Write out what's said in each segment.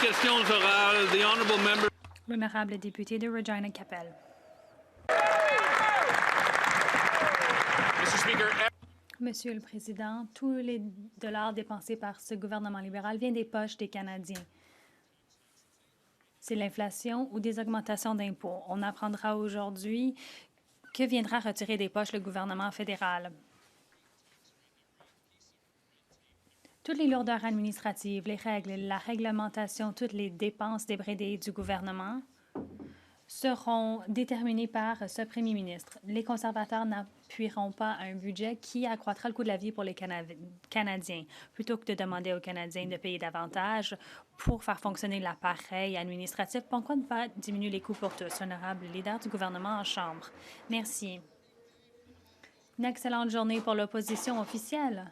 questions orales. The honourable member. L'honorable député de Regina-Capel. Monsieur le Président, tous les dollars dépensés par ce gouvernement libéral viennent des poches des Canadiens. C'est l'inflation ou des augmentations d'impôts. On apprendra aujourd'hui que viendra retirer des poches le gouvernement fédéral. Toutes les lourdeurs administratives, les règles, la réglementation, toutes les dépenses débridées du gouvernement seront déterminées par ce premier ministre. Les conservateurs n'appuieront pas un budget qui accroîtra le coût de la vie pour les Canadiens. Plutôt que de demander aux Canadiens de payer davantage pour faire fonctionner l'appareil administratif, pourquoi ne pas diminuer les coûts pour tous? Honorable leader du gouvernement en Chambre. Merci. Une excellente journée pour l'opposition officielle.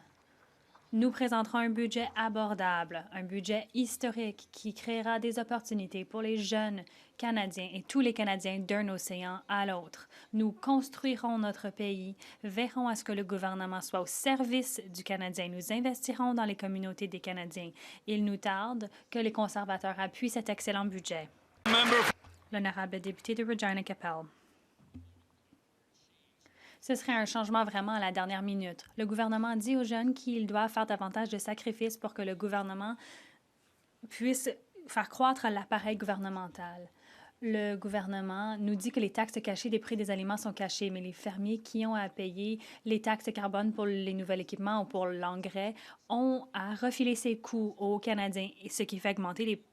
Nous présenterons un budget abordable, un budget historique qui créera des opportunités pour les jeunes Canadiens et tous les Canadiens d'un océan à l'autre. Nous construirons notre pays, verrons à ce que le gouvernement soit au service du Canadien. Nous investirons dans les communautés des Canadiens. Il nous tarde que les conservateurs appuient cet excellent budget. L'honorable député de Regina-Capel. Ce serait un changement vraiment à la dernière minute. Le gouvernement dit aux jeunes qu'ils doivent faire davantage de sacrifices pour que le gouvernement puisse faire croître l'appareil gouvernemental. Le gouvernement nous dit que les taxes cachées des prix des aliments sont cachées, mais les fermiers qui ont à payer les taxes carbone pour les nouveaux équipements ou pour l'engrais ont à refiler ces coûts aux Canadiens, ce qui fait augmenter les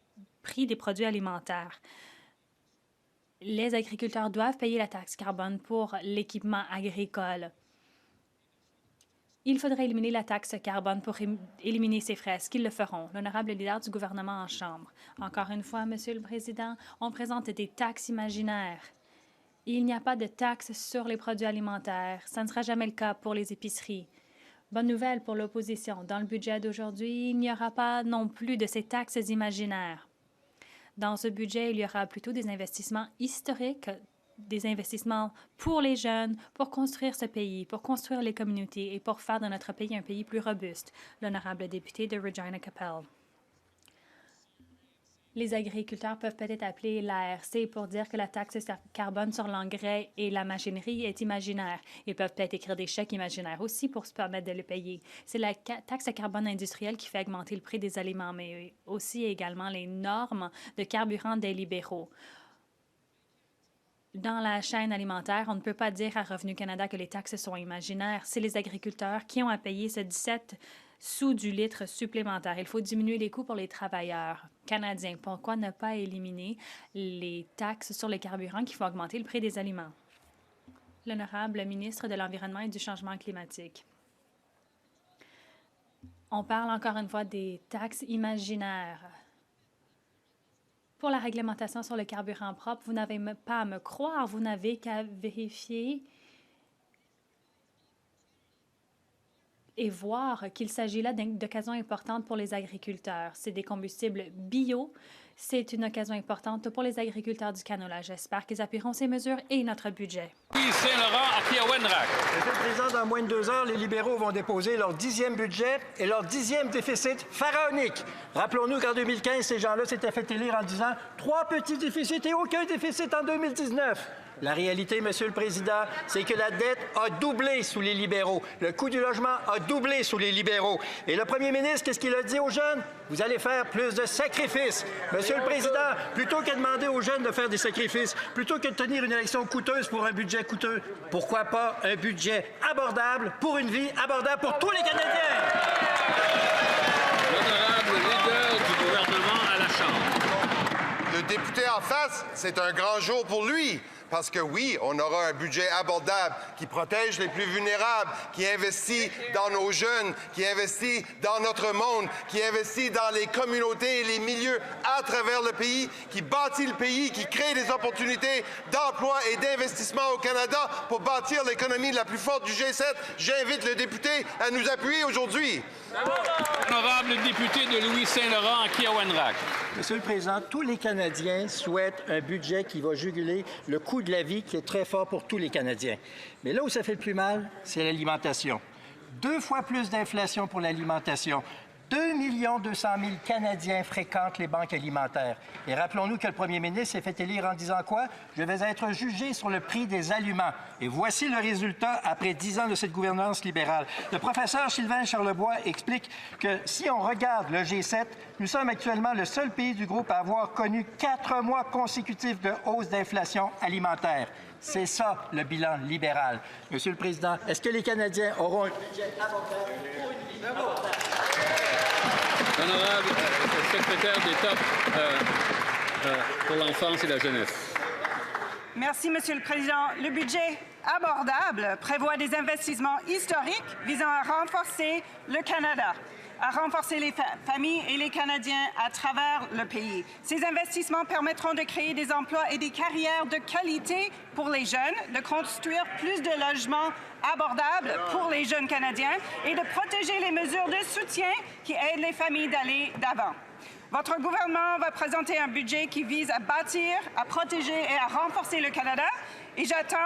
prix des produits alimentaires. Les agriculteurs doivent payer la taxe carbone pour l'équipement agricole. Il faudrait éliminer la taxe carbone pour éliminer ces frais. Est-ce qu'ils le feront? L'honorable leader du gouvernement en Chambre. Encore une fois, Monsieur le Président, on présente des taxes imaginaires. Il n'y a pas de taxes sur les produits alimentaires. Ça ne sera jamais le cas pour les épiceries. Bonne nouvelle pour l'opposition. Dans le budget d'aujourd'hui, il n'y aura pas non plus de ces taxes imaginaires. Dans ce budget, il y aura plutôt des investissements historiques, des investissements pour les jeunes, pour construire ce pays, pour construire les communautés et pour faire de notre pays un pays plus robuste. L'honorable député de Regina-Capel. Les agriculteurs peuvent peut-être appeler l'ARC pour dire que la taxe carbone sur l'engrais et la machinerie est imaginaire. Ils peuvent peut-être écrire des chèques imaginaires aussi pour se permettre de le payer. C'est la taxe carbone industrielle qui fait augmenter le prix des aliments, mais aussi également les normes de carburant des libéraux. Dans la chaîne alimentaire, on ne peut pas dire à Revenu Canada que les taxes sont imaginaires. C'est les agriculteurs qui ont à payer ce 17 sous du litre supplémentaire. Il faut diminuer les coûts pour les travailleurs canadiens. Pourquoi ne pas éliminer les taxes sur les carburants qui font augmenter le prix des aliments? L'honorable ministre de l'Environnement et du Changement climatique. On parle encore une fois des taxes imaginaires. Pour la réglementation sur le carburant propre, vous n'avez pas à me croire, vous n'avez qu'à vérifier et voir qu'il s'agit là d'occasions importantes pour les agriculteurs. C'est des combustibles bio. C'est une occasion importante pour les agriculteurs du canola. J'espère qu'ils appuieront ces mesures et notre budget. Louis Saint-Laurent à Kiawenrac. Monsieur le Président, dans moins de 2 heures, les libéraux vont déposer leur 10e budget et leur 10e déficit pharaonique. Rappelons-nous qu'en 2015, ces gens-là s'étaient fait élire en disant 3 petits déficits et aucun déficit en 2019. La réalité, Monsieur le Président, c'est que la dette a doublé sous les libéraux. Le coût du logement a doublé sous les libéraux. Et le premier ministre, qu'est-ce qu'il a dit aux jeunes? Vous allez faire plus de sacrifices. Monsieur le Président, plutôt que de demander aux jeunes de faire des sacrifices, plutôt que de tenir une élection coûteuse pour un budget coûteux, pourquoi pas un budget abordable pour une vie abordable pour tous les Canadiens? L'honorable leader du gouvernement à la Chambre. Le député en face, c'est un grand jour pour lui. Parce que oui, on aura un budget abordable qui protège les plus vulnérables, qui investit dans nos jeunes, qui investit dans notre monde, qui investit dans les communautés et les milieux à travers le pays, qui bâtit le pays, qui crée des opportunités d'emploi et d'investissement au Canada pour bâtir l'économie la plus forte du G7. J'invite le député à nous appuyer aujourd'hui. Honorable député de Louis Saint-Laurent à Kiawenrac. Monsieur le Président, tous les Canadiens souhaitent un budget qui va juguler le coût de la vie qui est très fort pour tous les Canadiens. Mais là où ça fait le plus mal, c'est l'alimentation. 2 fois plus d'inflation pour l'alimentation. 2 200 000 Canadiens fréquentent les banques alimentaires. Et rappelons-nous que le premier ministre s'est fait élire en disant quoi? Je vais être jugé sur le prix des aliments. Et voici le résultat après 10 ans de cette gouvernance libérale. Le professeur Sylvain Charlebois explique que si on regarde le G7, nous sommes actuellement le seul pays du groupe à avoir connu 4 mois consécutifs de hausse d'inflation alimentaire. C'est ça, le bilan libéral. Monsieur le Président, est-ce que les Canadiens auront un budget abordable pour une vie abordable? Honorable secrétaire d'État pour l'enfance et la jeunesse. Merci, Monsieur le Président. Le budget abordable prévoit des investissements historiques visant à renforcer le Canada, à renforcer les familles et les Canadiens à travers le pays. Ces investissements permettront de créer des emplois et des carrières de qualité pour les jeunes, de construire plus de logements abordables pour les jeunes Canadiens et de protéger les mesures de soutien qui aident les familles d'aller d'avant. Votre gouvernement va présenter un budget qui vise à bâtir, à protéger et à renforcer le Canada. Et j'attends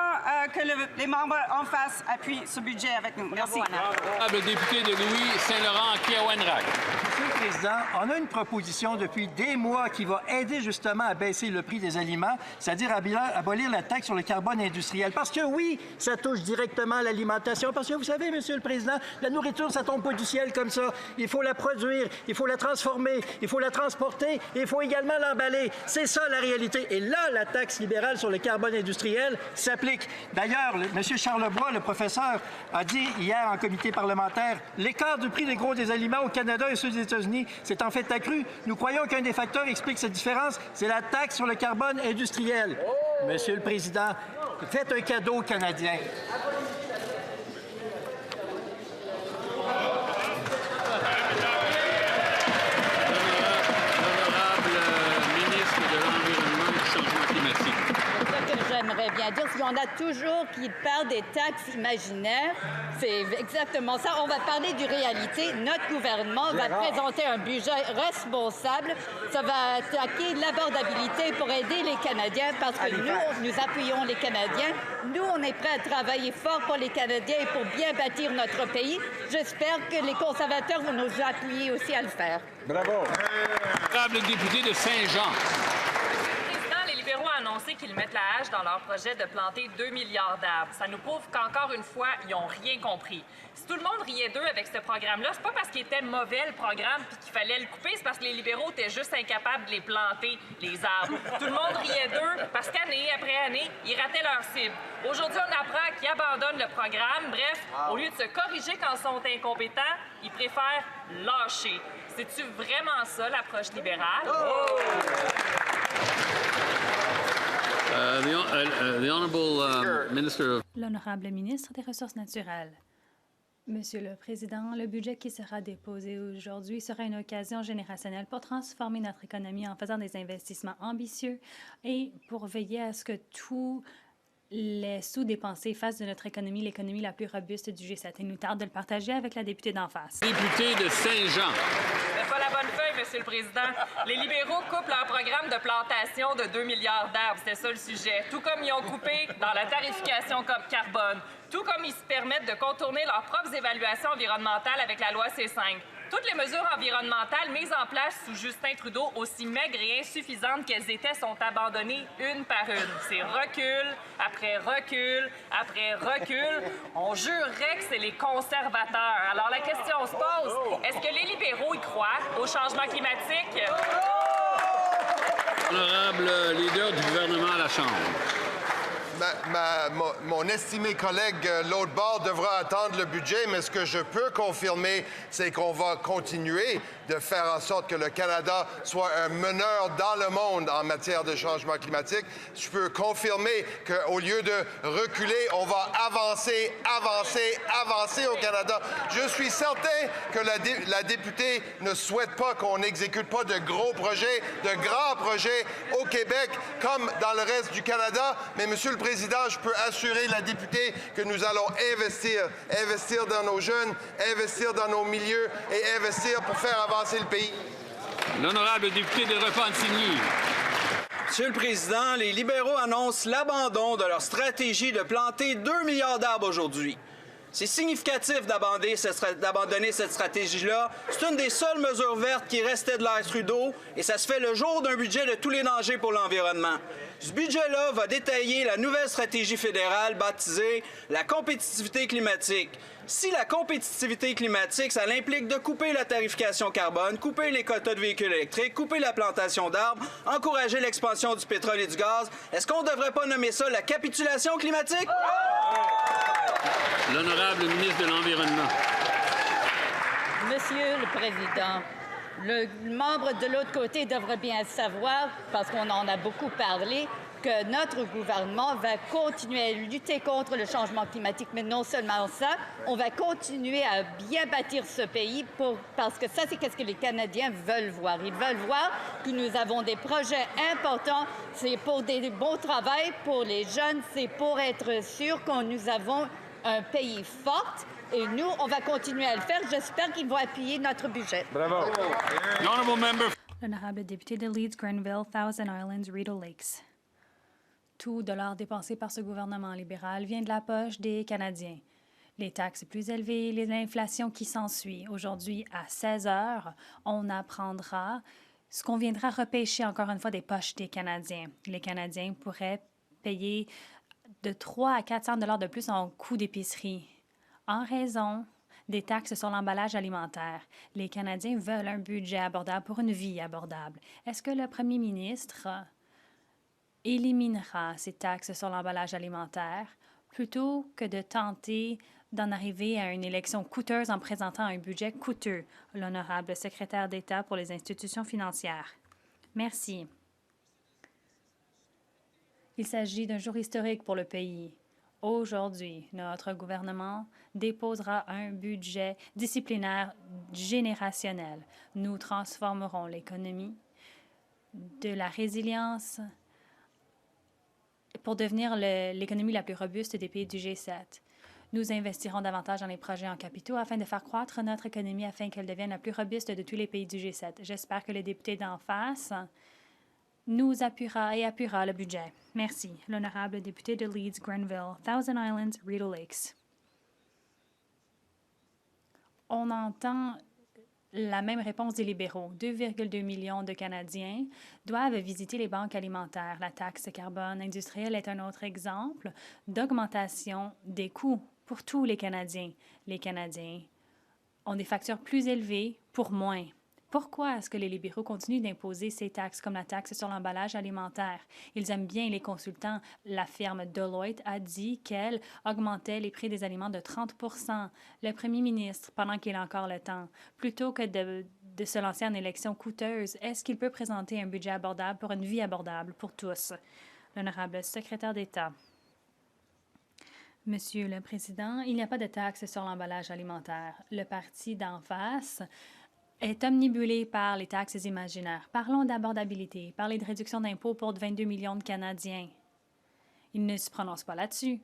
que les membres en face appuient ce budget avec nous. Merci. Honorable député de Louis Saint-Laurent-Kiawanrak. Monsieur le Président, on a une proposition depuis des mois qui va aider justement à baisser le prix des aliments, c'est-à-dire abolir la taxe sur le carbone industriel. Parce que oui, ça touche directement l'alimentation. Parce que vous savez, Monsieur le Président, la nourriture, ça tombe pas du ciel comme ça. Il faut la produire, il faut la transformer, il faut la transporter, et il faut également l'emballer. C'est ça la réalité. Et là, la taxe libérale sur le carbone industriel s'applique. D'ailleurs, M. Charlebois, le professeur, a dit hier en comité parlementaire, l'écart du prix des gros des aliments au Canada et ceux des États-Unis s'est en fait accru. Nous croyons qu'un des facteurs explique cette différence, c'est la taxe sur le carbone industriel. Monsieur le Président, faites un cadeau aux Canadiens. J'aimerais bien dire, si on a toujours qui parle des taxes imaginaires, c'est exactement ça. On va parler du réalité. Notre gouvernement va présenter un budget responsable. Ça va attaquer l'abordabilité pour aider les Canadiens parce que nous appuyons les Canadiens. Nous, on est prêts à travailler fort pour les Canadiens et pour bien bâtir notre pays. J'espère que les conservateurs vont nous appuyer aussi à le faire. Bravo. Honorable député de Saint-Jean. Les libéraux ont annoncé qu'ils mettent la hache dans leur projet de planter 2 milliards d'arbres. Ça nous prouve qu'encore une fois, ils n'ont rien compris. Si tout le monde riait d'eux avec ce programme-là, c'est pas parce qu'il était mauvais le programme puis qu'il fallait le couper, c'est parce que les libéraux étaient juste incapables de les planter, les arbres. Tout le monde riait d'eux parce qu'année après année, ils rataient leur cible. Aujourd'hui, on apprend qu'ils abandonnent le programme. Bref, au lieu de se corriger quand ils sont incompétents, ils préfèrent lâcher. C'est-tu vraiment ça, l'approche libérale? L'honorable ministre des Ressources naturelles. Monsieur le Président, le budget qui sera déposé aujourd'hui sera une occasion générationnelle pour transformer notre économie en faisant des investissements ambitieux et pour veiller à ce que tous les sous-dépensés fassent de notre économie l'économie la plus robuste du G7. Il nous tarde de le partager avec la députée d'en face. Député de Saint-Jean. C'est pas la bonne feuille, Monsieur le Président. Les libéraux coupent leur programme de plantation de 2 milliards d'arbres. C'était ça le sujet. Tout comme ils ont coupé dans la tarification carbone. Tout comme ils se permettent de contourner leurs propres évaluations environnementales avec la loi C5. Toutes les mesures environnementales mises en place sous Justin Trudeau, aussi maigres et insuffisantes qu'elles étaient, sont abandonnées une par une. C'est recul, après recul, après recul. On jurerait que c'est les conservateurs. Alors la question se pose, est-ce que les libéraux y croient au changement climatique? Honorable leader du gouvernement à la Chambre. Mon estimé collègue, l'autre bord, devra attendre le budget, mais ce que je peux confirmer, c'est qu'on va continuer de faire en sorte que le Canada soit un meneur dans le monde en matière de changement climatique. Je peux confirmer qu'au lieu de reculer, on va avancer, avancer, avancer au Canada. Je suis certain que la députée ne souhaite pas qu'on n'exécute pas de gros projets, de grands projets au Québec, comme dans le reste du Canada. Mais, Monsieur le Président, je peux assurer la députée que nous allons investir dans nos jeunes, investir dans nos milieux et investir pour faire avancer le pays. L'honorable député de Repentigny. Monsieur le Président, les libéraux annoncent l'abandon de leur stratégie de planter 2 milliards d'arbres aujourd'hui. C'est significatif d'abandonner cette stratégie-là. C'est une des seules mesures vertes qui restait de l'ère Trudeau et ça se fait le jour d'un budget de tous les dangers pour l'environnement. Ce budget-là va détailler la nouvelle stratégie fédérale baptisée la compétitivité climatique. Si la compétitivité climatique, ça implique de couper la tarification carbone, couper les quotas de véhicules électriques, couper la plantation d'arbres, encourager l'expansion du pétrole et du gaz, est-ce qu'on ne devrait pas nommer ça la capitulation climatique? L'honorable ministre de l'Environnement. Monsieur le Président, le membre de l'autre côté devrait bien savoir, parce qu'on en a beaucoup parlé, que notre gouvernement va continuer à lutter contre le changement climatique. Mais non seulement ça, on va continuer à bien bâtir ce pays parce que ça, c'est ce que les Canadiens veulent voir. Ils veulent voir que nous avons des projets importants. C'est pour des bons travail pour les jeunes. C'est pour être sûr que nous avons un pays fort. Et nous, on va continuer à le faire. J'espère qu'ils vont appuyer notre budget. Bravo. L'honorable député de Leeds-Grenville, Thousand Islands, Rideau Lakes. Tout dollar dépensé par ce gouvernement libéral vient de la poche des Canadiens. Les taxes plus élevées, l'inflation qui s'ensuit. Aujourd'hui, à 16 heures, on apprendra ce qu'on viendra repêcher encore une fois des poches des Canadiens. Les Canadiens pourraient payer de 300 à 400 $ de plus en coût d'épicerie en raison des taxes sur l'emballage alimentaire. Les Canadiens veulent un budget abordable pour une vie abordable. Est-ce que le premier ministre éliminera ces taxes sur l'emballage alimentaire plutôt que de tenter d'en arriver à une élection coûteuse en présentant un budget coûteux? L'honorable secrétaire d'État pour les institutions financières. Merci. Il s'agit d'un jour historique pour le pays. Aujourd'hui, notre gouvernement déposera un budget disciplinaire générationnel. Nous transformerons l'économie de la résilience pour devenir l'économie la plus robuste des pays du G7. Nous investirons davantage dans les projets en capitaux afin de faire croître notre économie afin qu'elle devienne la plus robuste de tous les pays du G7. J'espère que le député d'en face nous appuiera et appuiera le budget. Merci. L'honorable député de Leeds-Grenville, Thousand Islands, Rideau Lakes. On entend la même réponse des libéraux. 2,2 millions de Canadiens doivent visiter les banques alimentaires. La taxe carbone industrielle est un autre exemple d'augmentation des coûts pour tous les Canadiens. Les Canadiens ont des factures plus élevées pour moins. Pourquoi est-ce que les libéraux continuent d'imposer ces taxes comme la taxe sur l'emballage alimentaire? Ils aiment bien les consultants. La firme Deloitte a dit qu'elle augmentait les prix des aliments de 30 %. Le premier ministre, pendant qu'il a encore le temps, plutôt que de se lancer en élection coûteuse, est-ce qu'il peut présenter un budget abordable pour une vie abordable pour tous? L'honorable secrétaire d'État. Monsieur le Président, il n'y a pas de taxe sur l'emballage alimentaire. Le parti d'en face est omnibulé par les taxes imaginaires. Parlons d'abordabilité. Parlez de réduction d'impôts pour 22 millions de Canadiens. Ils ne se prononcent pas là-dessus.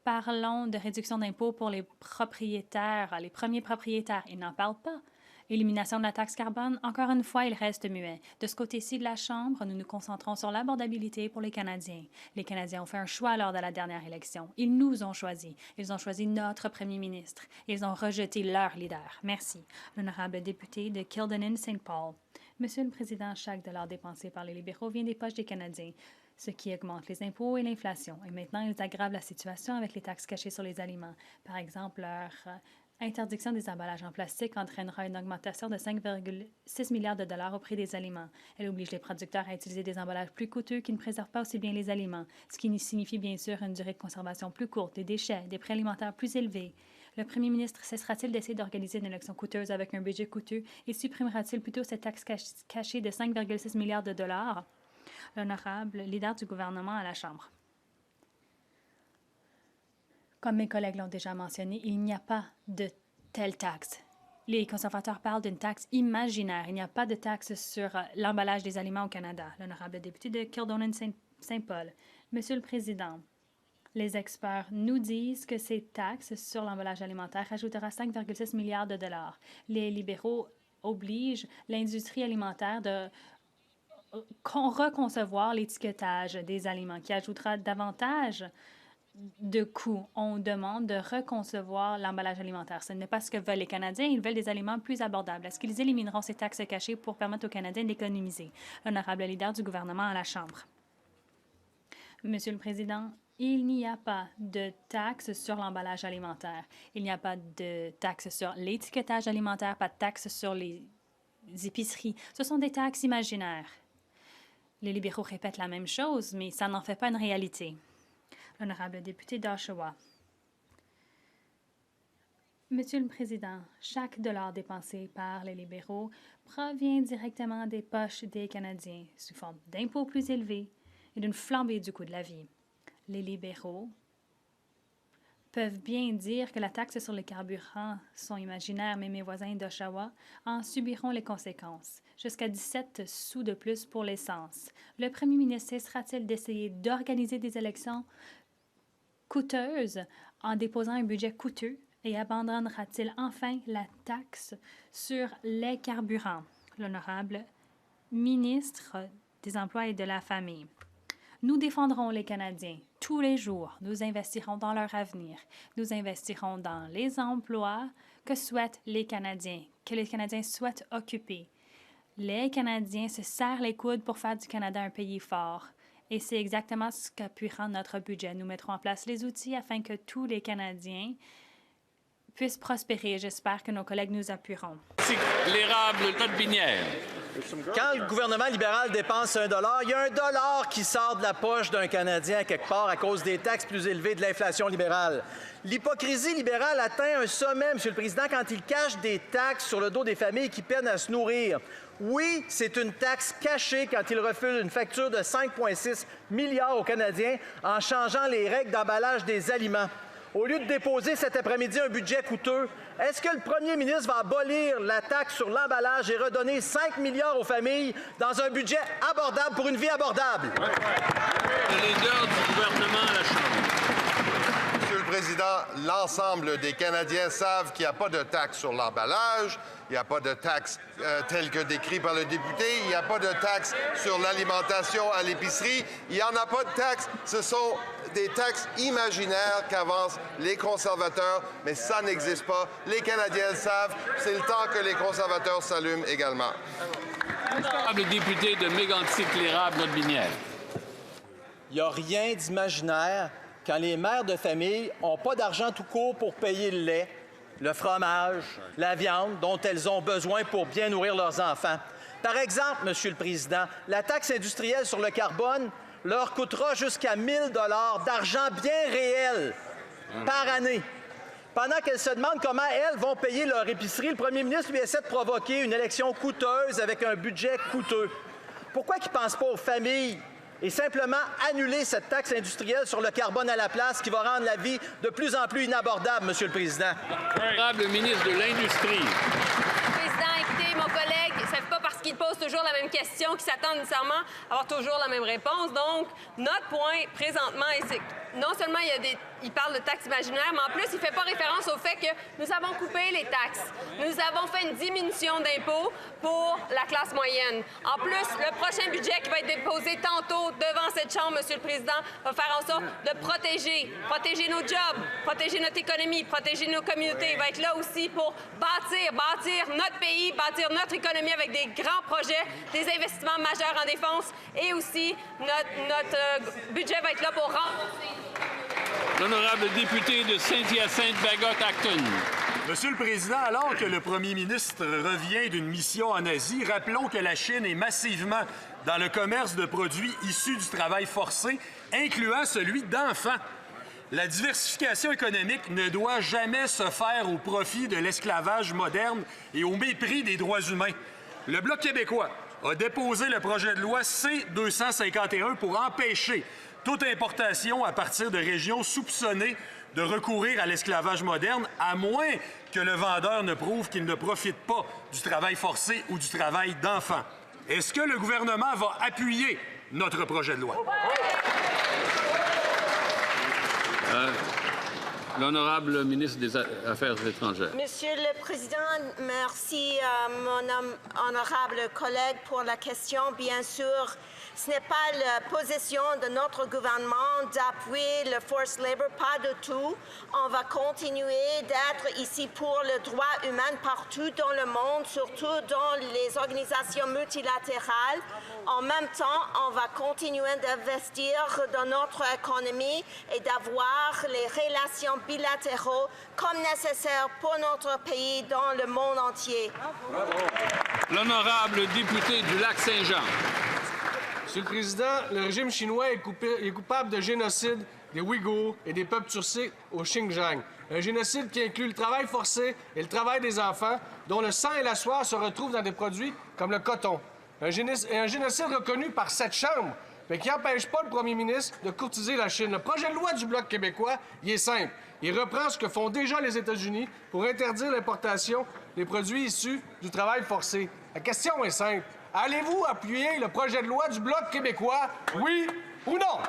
Parlons de réduction d'impôts pour les propriétaires, les premiers propriétaires. Ils n'en parlent pas. Élimination de la taxe carbone, encore une fois, il reste muet. De ce côté-ci de la Chambre, nous nous concentrons sur l'abordabilité pour les Canadiens. Les Canadiens ont fait un choix lors de la dernière élection. Ils nous ont choisis. Ils ont choisi notre premier ministre. Ils ont rejeté leur leader. Merci. L'honorable député de Kildonan-St. Paul. Monsieur le Président, chaque dollar dépensé par les libéraux vient des poches des Canadiens, ce qui augmente les impôts et l'inflation. Et maintenant, ils aggravent la situation avec les taxes cachées sur les aliments. Par exemple, leur interdiction des emballages en plastique entraînera une augmentation de 5,6 milliards de dollars au prix des aliments. Elle oblige les producteurs à utiliser des emballages plus coûteux qui ne préservent pas aussi bien les aliments, ce qui signifie bien sûr une durée de conservation plus courte, des déchets, des prix alimentaires plus élevés. Le premier ministre cessera-t-il d'essayer d'organiser une élection coûteuse avec un budget coûteux et supprimera-t-il plutôt cette taxe cachée de 5,6 milliards de dollars? L'honorable leader du gouvernement à la Chambre. Comme mes collègues l'ont déjà mentionné, il n'y a pas de telle taxe. Les conservateurs parlent d'une taxe imaginaire. Il n'y a pas de taxe sur l'emballage des aliments au Canada. L'honorable député de Kildonan-St. Paul. Monsieur le Président, les experts nous disent que ces taxes sur l'emballage alimentaire ajoutera 5,6 milliards de dollars. Les libéraux obligent l'industrie alimentaire de reconcevoir l'étiquetage des aliments, qui ajoutera davantage de coûts. On demande de reconcevoir l'emballage alimentaire. Ce n'est pas ce que veulent les Canadiens. Ils veulent des aliments plus abordables. Est-ce qu'ils élimineront ces taxes cachées pour permettre aux Canadiens d'économiser? L'honorable leader du gouvernement à la Chambre. Monsieur le Président, il n'y a pas de taxe sur l'emballage alimentaire. Il n'y a pas de taxe sur l'étiquetage alimentaire, pas de taxe sur les épiceries. Ce sont des taxes imaginaires. Les libéraux répètent la même chose, mais ça n'en fait pas une réalité. L'honorable député d'Oshawa. Monsieur le Président, chaque dollar dépensé par les libéraux provient directement des poches des Canadiens sous forme d'impôts plus élevés et d'une flambée du coût de la vie. Les libéraux peuvent bien dire que la taxe sur les carburants sont imaginaires, mais mes voisins d'Oshawa en subiront les conséquences. Jusqu'à 17 sous de plus pour l'essence. Le premier ministre cessera-t-il d'essayer d'organiser des élections coûteuses en déposant un budget coûteux et abandonnera-t-il enfin la taxe sur les carburants? L'honorable ministre des Emplois et de la Famille. Nous défendrons les Canadiens tous les jours. Nous investirons dans leur avenir. Nous investirons dans les emplois que souhaitent les Canadiens, que les Canadiens souhaitent occuper. Les Canadiens se serrent les coudes pour faire du Canada un pays fort. Et c'est exactement ce qu'appuiera notre budget. Nous mettrons en place les outils afin que tous les Canadiens puissent prospérer. J'espère que nos collègues nous appuieront. L'érable Claude-Binière. Quand le gouvernement libéral dépense $1, il y a $1 qui sort de la poche d'un Canadien quelque part à cause des taxes plus élevées de l'inflation libérale. L'hypocrisie libérale atteint un sommet, M. le Président, quand il cache des taxes sur le dos des familles qui peinent à se nourrir. Oui, c'est une taxe cachée quand il refuse une facture de 5,6 milliards aux Canadiens en changeant les règles d'emballage des aliments. Au lieu de déposer cet après-midi un budget coûteux, est-ce que le premier ministre va abolir la taxe sur l'emballage et redonner 5 milliards aux familles dans un budget abordable pour une vie abordable? Le leader du gouvernement à la Chambre. Monsieur le Président, l'ensemble des Canadiens savent qu'il n'y a pas de taxe sur l'emballage, il n'y a pas de taxe telle que décrit par le député, il n'y a pas de taxe sur l'alimentation à l'épicerie, il n'y en a pas de taxe. Ce sont des taxes imaginaires qu'avancent les conservateurs, mais ça n'existe pas. Les Canadiens le savent. C'est le temps que les conservateurs s'allument également. Le député de Mégantic-l'érable Claude-Binière. Il n'y a rien d'imaginaire quand les mères de famille n'ont pas d'argent tout court pour payer le lait, le fromage, la viande dont elles ont besoin pour bien nourrir leurs enfants. Par exemple, Monsieur le Président, la taxe industrielle sur le carbone leur coûtera jusqu'à 1 000 $ d'argent bien réel par année. Pendant qu'elles se demandent comment elles vont payer leur épicerie, le premier ministre lui essaie de provoquer une élection coûteuse avec un budget coûteux. Pourquoi qu'il ne pense pas aux familles et simplement annuler cette taxe industrielle sur le carbone à la place qui va rendre la vie de plus en plus inabordable, Monsieur le Président? Honorable ministre de l'Industrie. Président, écoutez, mon collègue, c'est pas parce qu'il pose toujours la même question qu'il s'attend nécessairement à avoir toujours la même réponse. Donc, notre point présentement, c'est que non seulement il parle de taxes imaginaires, mais en plus, il ne fait pas référence au fait que nous avons coupé les taxes. Nous avons fait une diminution d'impôts pour la classe moyenne. En plus, le prochain budget qui va être déposé tantôt devant cette Chambre, Monsieur le Président, va faire en sorte de protéger nos jobs, protéger notre économie, protéger nos communautés. Il va être là aussi pour bâtir notre pays, bâtir notre économie avec des grands projets, des investissements majeurs en défense et aussi notre budget va être là pour renforcer. L'honorable député de Saint-Hyacinthe-Bagot-Acton. Monsieur le Président, alors que le premier ministre revient d'une mission en Asie, rappelons que la Chine est massivement dans le commerce de produits issus du travail forcé, incluant celui d'enfants. La diversification économique ne doit jamais se faire au profit de l'esclavage moderne et au mépris des droits humains. Le Bloc québécois a déposé le projet de loi C-251 pour empêcher toute importation à partir de régions soupçonnées de recourir à l'esclavage moderne, à moins que le vendeur ne prouve qu'il ne profite pas du travail forcé ou du travail d'enfants. Est-ce que le gouvernement va appuyer notre projet de loi? L'honorable ministre des Affaires étrangères. Monsieur le Président, merci mon honorable collègue pour la question. Bien sûr, ce n'est pas la position de notre gouvernement d'appuyer le forced labor, pas du tout. On va continuer d'être ici pour le droit humain partout dans le monde, surtout dans les organisations multilatérales. En même temps, on va continuer d'investir dans notre économie et d'avoir les relations bilatéraux comme nécessaire pour notre pays dans le monde entier. L'honorable député du Lac-Saint-Jean. Monsieur le Président, le régime chinois est coupable de génocide des Ouïghours et des peuples turcs au Xinjiang. Un génocide qui inclut le travail forcé et le travail des enfants, dont le sang et la sueur se retrouvent dans des produits comme le coton. Un génocide reconnu par cette Chambre, mais qui n'empêche pas le premier ministre de courtiser la Chine. Le projet de loi du Bloc québécois, il est simple. Il reprend ce que font déjà les États-Unis pour interdire l'importation des produits issus du travail forcé. La question est simple. Allez-vous appuyer le projet de loi du Bloc québécois, oui ou non?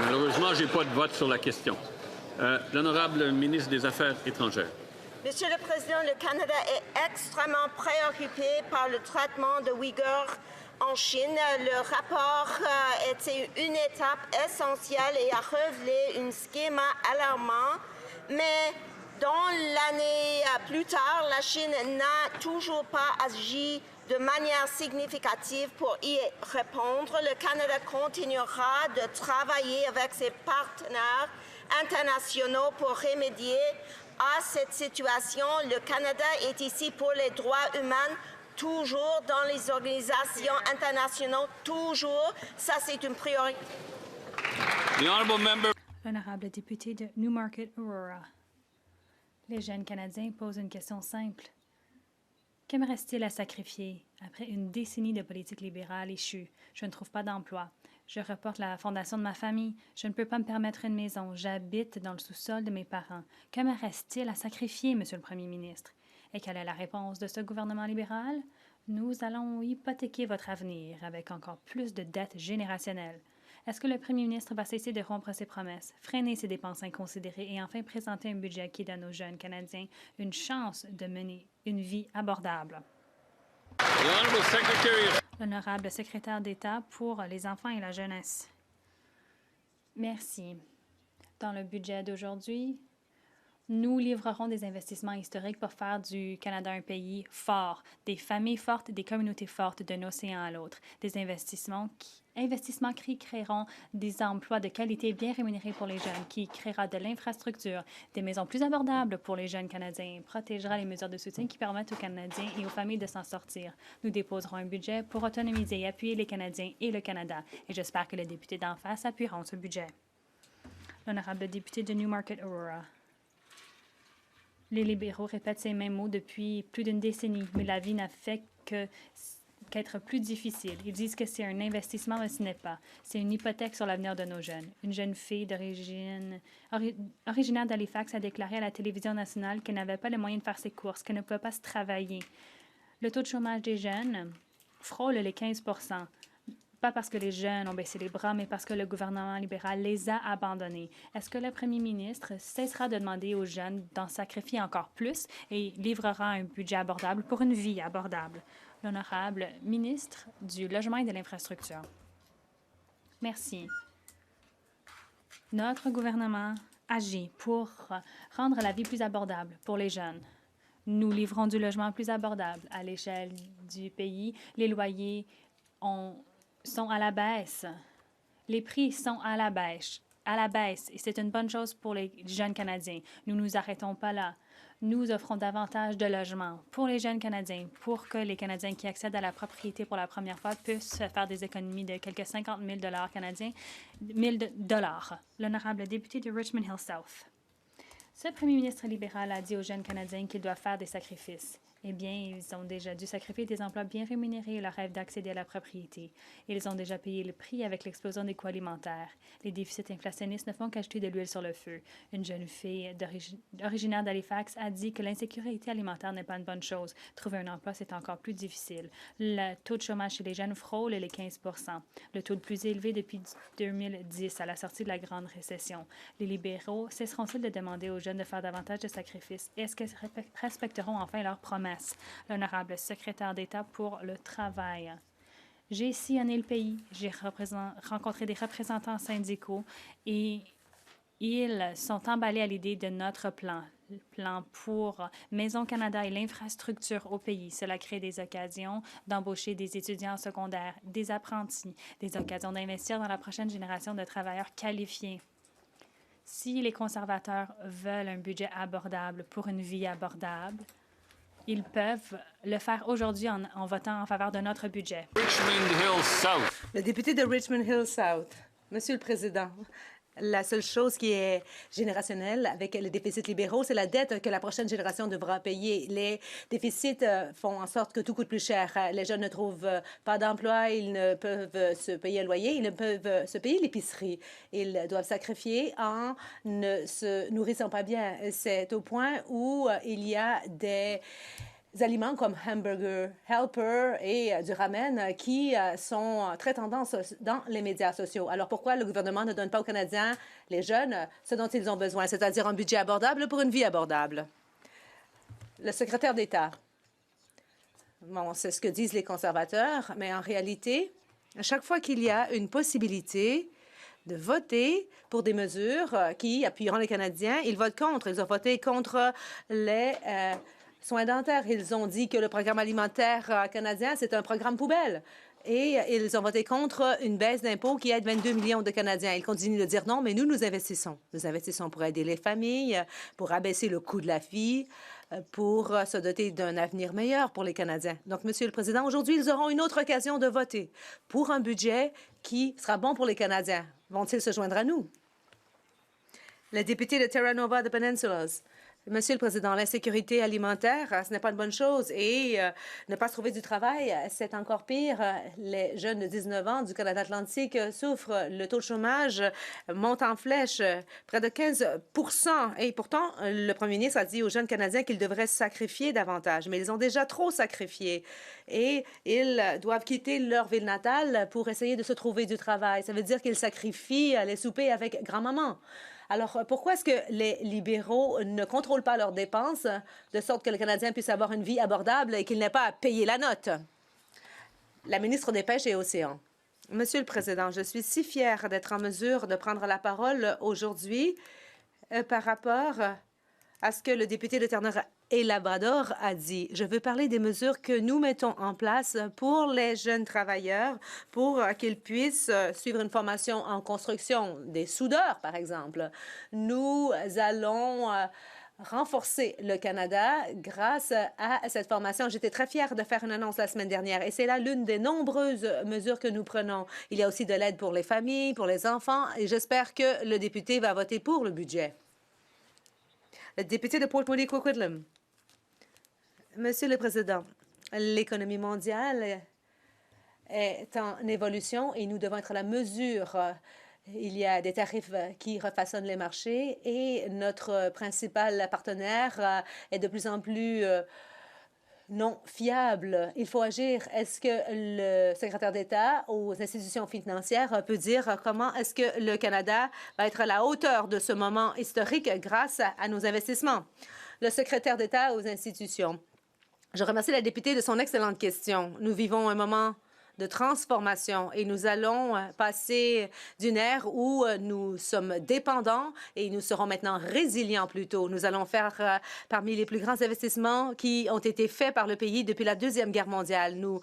Malheureusement, je n'ai pas de vote sur la question. L'honorable ministre des Affaires étrangères. Monsieur le Président, le Canada est extrêmement préoccupé par le traitement de Ouïghours en Chine. Le rapport était une étape essentielle et a révélé un schéma alarmant, mais dans l'année plus tard, la Chine n'a toujours pas agi de manière significative pour y répondre. Le Canada continuera de travailler avec ses partenaires internationaux pour remédier à cette situation. Le Canada est ici pour les droits humains, toujours dans les organisations internationales, toujours. Ça, c'est une priorité. L'honorable député de Newmarket-Aurora. Les jeunes Canadiens posent une question simple. Que me reste-t-il à sacrifier après une décennie de politique libérale échue? Je ne trouve pas d'emploi. Je reporte la fondation de ma famille. Je ne peux pas me permettre une maison. J'habite dans le sous-sol de mes parents. Que me reste-t-il à sacrifier, Monsieur le Premier ministre? Et quelle est la réponse de ce gouvernement libéral? Nous allons hypothéquer votre avenir avec encore plus de dettes générationnelles. Est-ce que le premier ministre va cesser de rompre ses promesses, freiner ses dépenses inconsidérées et enfin présenter un budget qui donne aux jeunes Canadiens une chance de mener une vie abordable? L'honorable secrétaire d'État pour les enfants et la jeunesse. Merci. Dans le budget d'aujourd'hui, nous livrerons des investissements historiques pour faire du Canada un pays fort, des familles fortes, des communautés fortes d'un océan à l'autre, des investissements qui créeront des emplois de qualité bien rémunérés pour les jeunes, qui créera de l'infrastructure, des maisons plus abordables pour les jeunes Canadiens, protégera les mesures de soutien qui permettent aux Canadiens et aux familles de s'en sortir. Nous déposerons un budget pour autonomiser et appuyer les Canadiens et le Canada, et j'espère que les députés d'en face appuieront ce budget. L'honorable député de Newmarket-Aurora. Les libéraux répètent ces mêmes mots depuis plus d'une décennie, mais la vie n'a fait qu'être plus difficile. Ils disent que c'est un investissement, mais ce n'est pas. C'est une hypothèque sur l'avenir de nos jeunes. Une jeune fille originaire d'Halifax a déclaré à la télévision nationale qu'elle n'avait pas les moyens de faire ses courses, qu'elle ne pouvait pas se travailler. Le taux de chômage des jeunes frôle les 15 %. Pas parce que les jeunes ont baissé les bras, mais parce que le gouvernement libéral les a abandonnés. Est-ce que le premier ministre cessera de demander aux jeunes d'en sacrifier encore plus et livrera un budget abordable pour une vie abordable? L'honorable ministre du Logement et de l'Infrastructure. Merci. Notre gouvernement agit pour rendre la vie plus abordable pour les jeunes. Nous livrons du logement plus abordable à l'échelle du pays. Les loyers sont à la baisse. Les prix sont à la baisse et c'est une bonne chose pour les jeunes Canadiens. Nous ne nous arrêtons pas là. Nous offrons davantage de logements pour les jeunes Canadiens, pour que les Canadiens qui accèdent à la propriété pour la première fois puissent faire des économies de quelques 50 000 $ canadiens, 1 000 $. L'honorable député de Richmond Hill South. Ce premier ministre libéral a dit aux jeunes Canadiens qu'ils doivent faire des sacrifices. eh bien, ils ont déjà dû sacrifier des emplois bien rémunérés et leur rêve d'accéder à la propriété. Ils ont déjà payé le prix avec l'explosion des coûts alimentaires. Les déficits inflationnistes ne font qu'ajouter de l'huile sur le feu. Une jeune fille originaire d'Halifax a dit que l'insécurité alimentaire n'est pas une bonne chose. Trouver un emploi, c'est encore plus difficile. Le taux de chômage chez les jeunes frôle les 15 %, le taux le plus élevé depuis 2010, à la sortie de la grande récession. Les libéraux cesseront-ils de demander aux jeunes de faire davantage de sacrifices? Est-ce qu'ils respecteront enfin leurs promesses? L'honorable secrétaire d'État pour le travail. J'ai sillonné le pays, j'ai rencontré des représentants syndicaux et ils sont emballés à l'idée de notre plan pour Maison Canada et l'infrastructure au pays. Cela crée des occasions d'embaucher des étudiants secondaires, des apprentis, des occasions d'investir dans la prochaine génération de travailleurs qualifiés. Si les conservateurs veulent un budget abordable pour une vie abordable, ils peuvent le faire aujourd'hui en votant en faveur de notre budget. Richmond Hill South. Le député de Richmond Hill South. Monsieur le Président, la seule chose qui est générationnelle avec les déficits libéraux, c'est la dette que la prochaine génération devra payer. Les déficits font en sorte que tout coûte plus cher. Les jeunes ne trouvent pas d'emploi, ils ne peuvent se payer un loyer, ils ne peuvent se payer l'épicerie. Ils doivent sacrifier en ne se nourrissant pas bien. C'est au point où il y a des aliments comme Hamburger Helper et du ramen qui sont très tendance dans les médias sociaux. Alors pourquoi le gouvernement ne donne pas aux Canadiens, les jeunes, ce dont ils ont besoin, c'est-à-dire un budget abordable pour une vie abordable? Le secrétaire d'État. Bon, c'est ce que disent les conservateurs, mais en réalité, à chaque fois qu'il y a une possibilité de voter pour des mesures qui appuieront les Canadiens, ils votent contre. Ils ont voté contre les soins dentaires. Ils ont dit que le programme alimentaire canadien, c'est un programme poubelle. Et ils ont voté contre une baisse d'impôts qui aide 22 millions de Canadiens. Ils continuent de dire non, mais nous investissons. Nous investissons pour aider les familles, pour abaisser le coût de la vie, pour se doter d'un avenir meilleur pour les Canadiens. Donc, Monsieur le Président, aujourd'hui, ils auront une autre occasion de voter pour un budget qui sera bon pour les Canadiens. Vont-ils se joindre à nous? Le député de Terra Nova de Peninsulas. Monsieur le Président, l'insécurité alimentaire, ce n'est pas une bonne chose et ne pas se trouver du travail, c'est encore pire. Les jeunes de 19 ans du Canada Atlantique souffrent. Le taux de chômage monte en flèche, près de 15 % Et pourtant, le premier ministre a dit aux jeunes Canadiens qu'ils devraient sacrifier davantage, mais ils ont déjà trop sacrifié et ils doivent quitter leur ville natale pour essayer de se trouver du travail. Ça veut dire qu'ils sacrifient les soupers avec grand-maman. Alors, pourquoi est-ce que les libéraux ne contrôlent pas leurs dépenses de sorte que le Canadien puisse avoir une vie abordable et qu'il n'ait pas à payer la note? La ministre des Pêches et Océans. Monsieur le Président, je suis si fière d'être en mesure de prendre la parole aujourd'hui par rapport à ce que le député de Terre-Neuve et Labrador a dit. Je veux parler des mesures que nous mettons en place pour les jeunes travailleurs, pour qu'ils puissent suivre une formation en construction, des soudeurs, par exemple. Nous allons renforcer le Canada grâce à cette formation. J'étais très fière de faire une annonce la semaine dernière et c'est là l'une des nombreuses mesures que nous prenons. Il y a aussi de l'aide pour les familles, pour les enfants et j'espère que le député va voter pour le budget. Le député de Port Moody Coquitlam. Monsieur le Président, l'économie mondiale est en évolution et nous devons être à la mesure. Il y a des tarifs qui refaçonnent les marchés et notre principal partenaire est de plus en plus non fiable. Il faut agir. Est-ce que le secrétaire d'État aux institutions financières peut dire comment est-ce que le Canada va être à la hauteur de ce moment historique grâce à nos investissements? Le secrétaire d'État aux institutions. Je remercie la députée de son excellente question. Nous vivons un moment de transformation et nous allons passer d'une ère où nous sommes dépendants et nous serons maintenant résilients plutôt. Nous allons faire parmi les plus grands investissements qui ont été faits par le pays depuis la Deuxième Guerre mondiale. Nous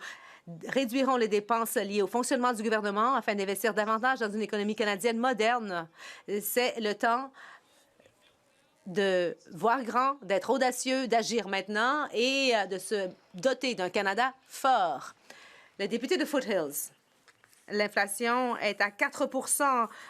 réduirons les dépenses liées au fonctionnement du gouvernement afin d'investir davantage dans une économie canadienne moderne. C'est le temps de voir grand, d'être audacieux, d'agir maintenant et de se doter d'un Canada fort. Le député de Foothills. L'inflation est à 4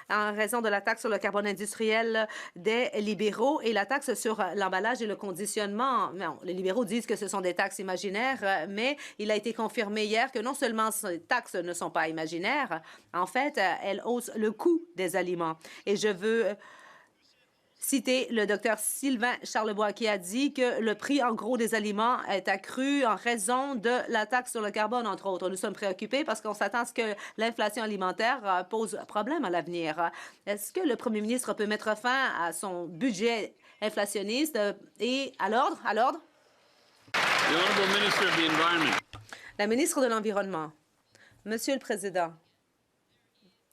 en raison de la taxe sur le carbone industriel des libéraux et la taxe sur l'emballage et le conditionnement. Non, les libéraux disent que ce sont des taxes imaginaires, mais il a été confirmé hier que non seulement ces taxes ne sont pas imaginaires, en fait, elles haussent le coût des aliments. Et je veux citer le docteur Sylvain Charlebois qui a dit que le prix en gros des aliments est accru en raison de la taxe sur le carbone, entre autres. Nous sommes préoccupés parce qu'on s'attend à ce que l'inflation alimentaire pose problème à l'avenir. Est-ce que le premier ministre peut mettre fin à son budget inflationniste et à l'ordre? À l'ordre? La ministre de l'Environnement. Monsieur le Président,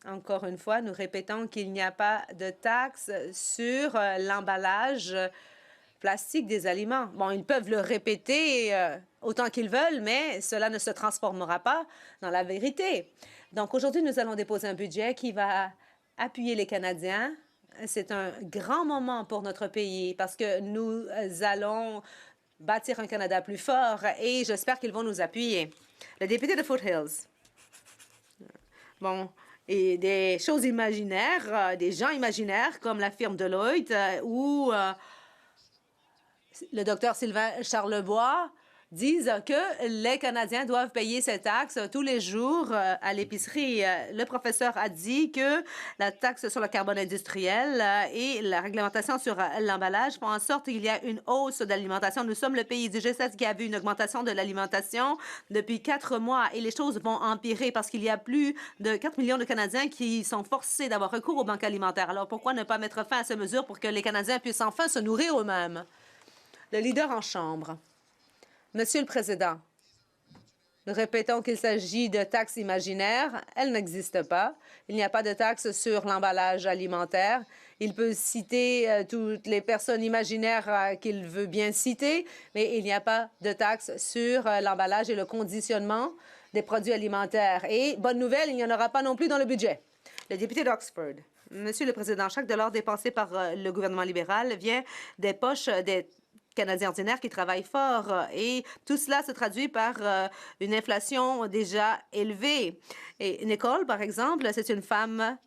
encore une fois, nous répétons qu'il n'y a pas de taxe sur l'emballage plastique des aliments. Bon, ils peuvent le répéter autant qu'ils veulent, mais cela ne se transformera pas dans la vérité. Donc, aujourd'hui, nous allons déposer un budget qui va appuyer les Canadiens. C'est un grand moment pour notre pays parce que nous allons bâtir un Canada plus fort et j'espère qu'ils vont nous appuyer. Le député de Foothills. Bon, et des choses imaginaires, des gens imaginaires comme la firme Deloitte ou le docteur Sylvain Charlebois disent que les Canadiens doivent payer ces taxes tous les jours à l'épicerie. Le professeur a dit que la taxe sur le carbone industriel et la réglementation sur l'emballage font en sorte qu'il y a une hausse de l'alimentation. Nous sommes le pays du G7 qui a vu une augmentation de l'alimentation depuis 4 mois et les choses vont empirer parce qu'il y a plus de 4 millions de Canadiens qui sont forcés d'avoir recours aux banques alimentaires. Alors pourquoi ne pas mettre fin à ces mesures pour que les Canadiens puissent enfin se nourrir eux-mêmes? Le leader en Chambre. Monsieur le Président, nous répétons qu'il s'agit de taxes imaginaires. Elles n'existent pas. Il n'y a pas de taxe sur l'emballage alimentaire. Il peut citer toutes les personnes imaginaires qu'il veut bien citer, mais il n'y a pas de taxe sur l'emballage et le conditionnement des produits alimentaires. Et, bonne nouvelle, il n'y en aura pas non plus dans le budget. Le député d'Oxford. Monsieur le Président, chaque dollar dépensé par le gouvernement libéral vient des poches des Canadiens ordinaires qui travaillent fort et tout cela se traduit par une inflation déjà élevée. Et Nicole, par exemple, c'est une femme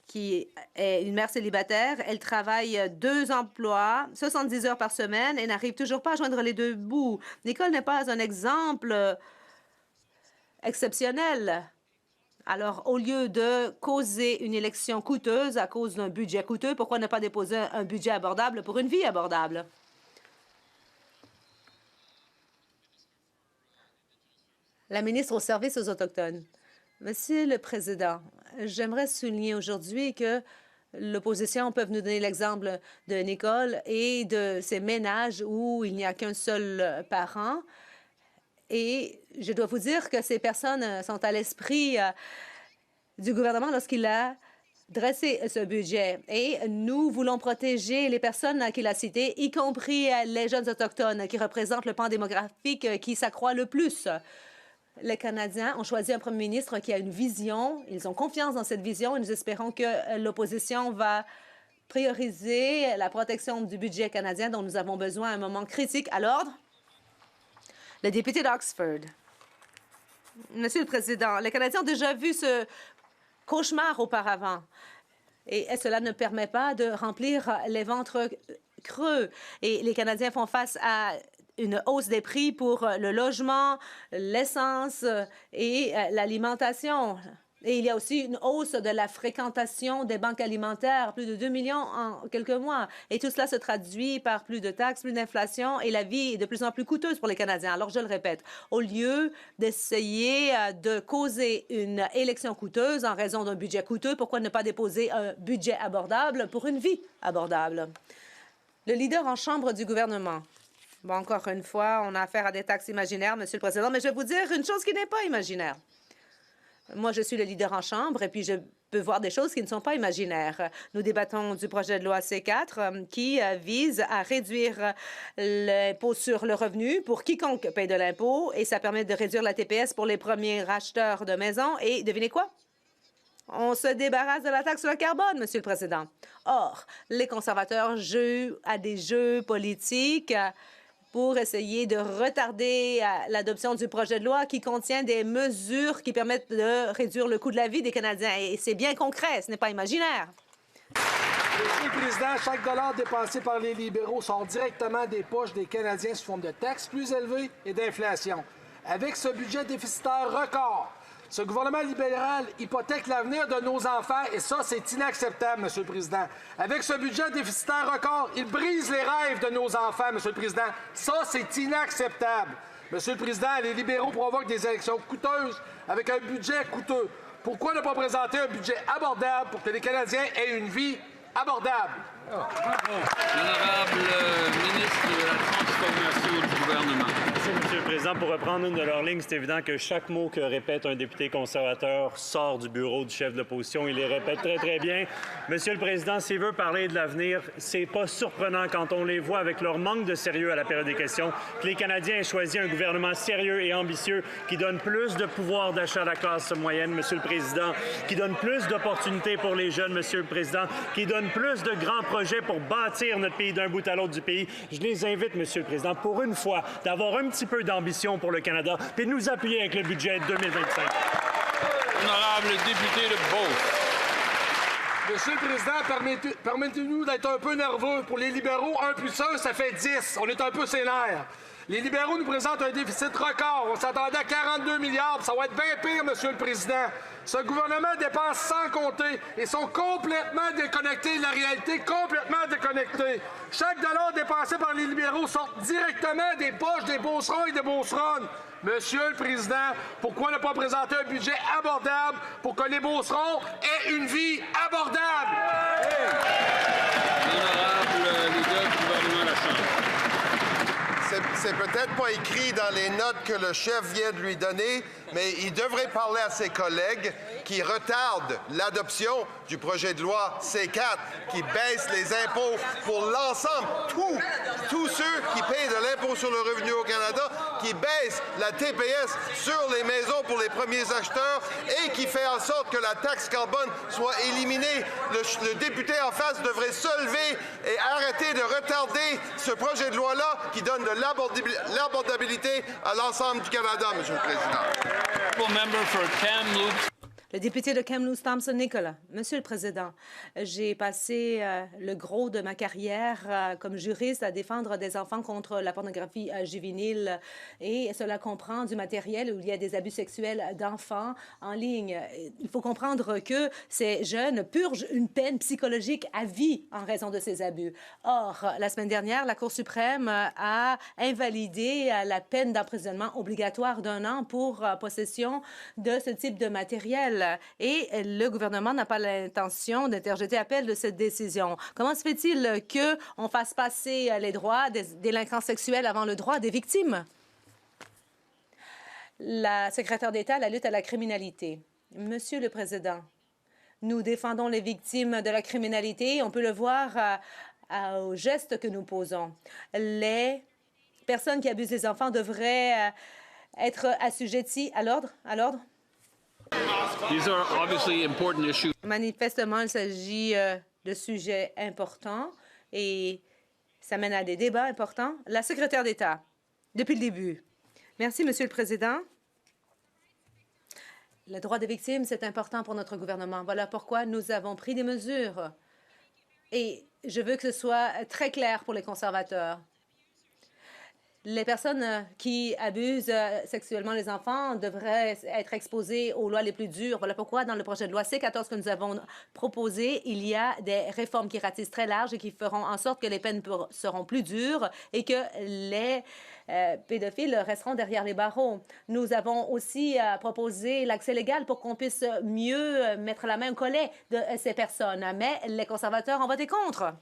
qui est une mère célibataire. Elle travaille 2 emplois, 70 heures par semaine et n'arrive toujours pas à joindre les deux bouts. Nicole n'est pas un exemple exceptionnel. Alors, au lieu de causer une élection coûteuse à cause d'un budget coûteux, pourquoi ne pas déposer un budget abordable pour une vie abordable? La ministre au service aux Autochtones. Monsieur le Président, j'aimerais souligner aujourd'hui que l'opposition peut nous donner l'exemple de Nicole et de ces ménages où il n'y a qu'un seul parent. Et je dois vous dire que ces personnes sont à l'esprit du gouvernement lorsqu'il a dressé ce budget. Et nous voulons protéger les personnes qu'il a citées, y compris les jeunes autochtones qui représentent le pan démographique qui s'accroît le plus. Les Canadiens ont choisi un premier ministre qui a une vision. Ils ont confiance dans cette vision et nous espérons que l'opposition va prioriser la protection du budget canadien dont nous avons besoin à un moment critique. À l'ordre, le député d'Oxford. Monsieur le Président, les Canadiens ont déjà vu ce cauchemar auparavant et cela ne permet pas de remplir les ventres creux. Et les Canadiens font face à une hausse des prix pour le logement, l'essence et l'alimentation. Et il y a aussi une hausse de la fréquentation des banques alimentaires, plus de 2 millions en quelques mois. Et tout cela se traduit par plus de taxes, plus d'inflation et la vie est de plus en plus coûteuse pour les Canadiens. Alors, je le répète, au lieu d'essayer de causer une élection coûteuse en raison d'un budget coûteux, pourquoi ne pas déposer un budget abordable pour une vie abordable? Le leader en Chambre du gouvernement. Bon, encore une fois, on a affaire à des taxes imaginaires, Monsieur le Président, mais je vais vous dire une chose qui n'est pas imaginaire. Moi, je suis le leader en Chambre et puis je peux voir des choses qui ne sont pas imaginaires. Nous débattons du projet de loi C4 qui vise à réduire l'impôt sur le revenu pour quiconque paye de l'impôt et ça permet de réduire la TPS pour les premiers acheteurs de maisons. Et devinez quoi? On se débarrasse de la taxe sur le carbone, Monsieur le Président. Or, les conservateurs jouent à des jeux politiques pour essayer de retarder l'adoption du projet de loi qui contient des mesures qui permettent de réduire le coût de la vie des Canadiens. Et c'est bien concret, ce n'est pas imaginaire. Monsieur le Président, chaque dollar dépensé par les libéraux sort directement des poches des Canadiens sous forme de taxes plus élevées et d'inflation. Avec ce budget déficitaire record, ce gouvernement libéral hypothèque l'avenir de nos enfants et ça, c'est inacceptable, Monsieur le Président. Avec ce budget déficitaire record, il brise les rêves de nos enfants, Monsieur le Président. Ça, c'est inacceptable. Monsieur le Président, les libéraux provoquent des élections coûteuses avec un budget coûteux. Pourquoi ne pas présenter un budget abordable pour que les Canadiens aient une vie abordable? L'honorable ministre de la Transformation du gouvernement. Merci, Monsieur le Président. Pour reprendre une de leurs lignes, c'est évident que chaque mot que répète un député conservateur sort du bureau du chef de l'opposition. Il les répète très, très bien. Monsieur le Président, s'il veut parler de l'avenir, c'est pas surprenant quand on les voit avec leur manque de sérieux à la période des questions que les Canadiens aient choisi un gouvernement sérieux et ambitieux qui donne plus de pouvoir d'achat à la classe moyenne, Monsieur le Président, qui donne plus d'opportunités pour les jeunes, Monsieur le Président, qui donne plus de grands projets pour bâtir notre pays d'un bout à l'autre du pays. Je les invite, Monsieur le Président, pour une fois, d'avoir un petit peu d'ambition pour le Canada puis de nous appuyer avec le budget 2025. Honorable député de Beauce. Monsieur le Président, permettez-nous d'être un peu nerveux. Pour les libéraux, 1 plus 1, ça fait 10. On est un peu sénère. Les libéraux nous présentent un déficit record. On s'attendait à 42 milliards. Ça va être bien pire, Monsieur le Président. Ce gouvernement dépense sans compter et sont complètement déconnectés de la réalité, complètement déconnectés. Chaque dollar dépensé par les libéraux sort directement des poches des beaucerons et des beauceronnes. Monsieur le Président, pourquoi ne pas présenter un budget abordable pour que les beaucerons aient une vie abordable? L'honorable leader du gouvernement de la Chambre. C'est peut-être pas écrit dans les notes que le chef vient de lui donner, mais il devrait parler à ses collègues qui retardent l'adoption du projet de loi C4, qui baisse les impôts pour l'ensemble, tous ceux qui payent de l'impôt sur le revenu au Canada, qui baisse la TPS sur les maisons pour les premiers acheteurs et qui fait en sorte que la taxe carbone soit éliminée. Le député en face devrait se lever et arrêter de retarder ce projet de loi-là qui donne de l'abordabilité à l'ensemble du Canada, Monsieur le Président. Le député de Kamloops-Thompson Nicola. Monsieur le Président, j'ai passé le gros de ma carrière comme juriste à défendre des enfants contre la pornographie juvénile et cela comprend du matériel où il y a des abus sexuels d'enfants en ligne. Il faut comprendre que ces jeunes purgent une peine psychologique à vie en raison de ces abus. Or, la semaine dernière, la Cour suprême a invalidé la peine d'emprisonnement obligatoire d'1 an pour possession de ce type de matériel. Et le gouvernement n'a pas l'intention d'interjeter appel de cette décision. Comment se fait-il qu'on fasse passer les droits des délinquants sexuels avant le droit des victimes? La secrétaire d'État à la lutte à la criminalité. Monsieur le Président, nous défendons les victimes de la criminalité. On peut le voir aux gestes que nous posons. Les personnes qui abusent des enfants devraient être assujetties à l'ordre. These are obviously important issues. Manifestement, il s'agit de sujets importants et ça mène à des débats importants. La secrétaire d'État, depuis le début. Merci, Monsieur le Président. Le droit des victimes, c'est important pour notre gouvernement. Voilà pourquoi nous avons pris des mesures. Et je veux que ce soit très clair pour les conservateurs. Les personnes qui abusent sexuellement les enfants devraient être exposées aux lois les plus dures. Voilà pourquoi, dans le projet de loi C14 que nous avons proposé, il y a des réformes qui ratissent très larges et qui feront en sorte que les peines seront plus dures et que les pédophiles resteront derrière les barreaux. Nous avons aussi proposé l'accès légal pour qu'on puisse mieux mettre la main au collet de ces personnes. Mais les conservateurs ont voté contre.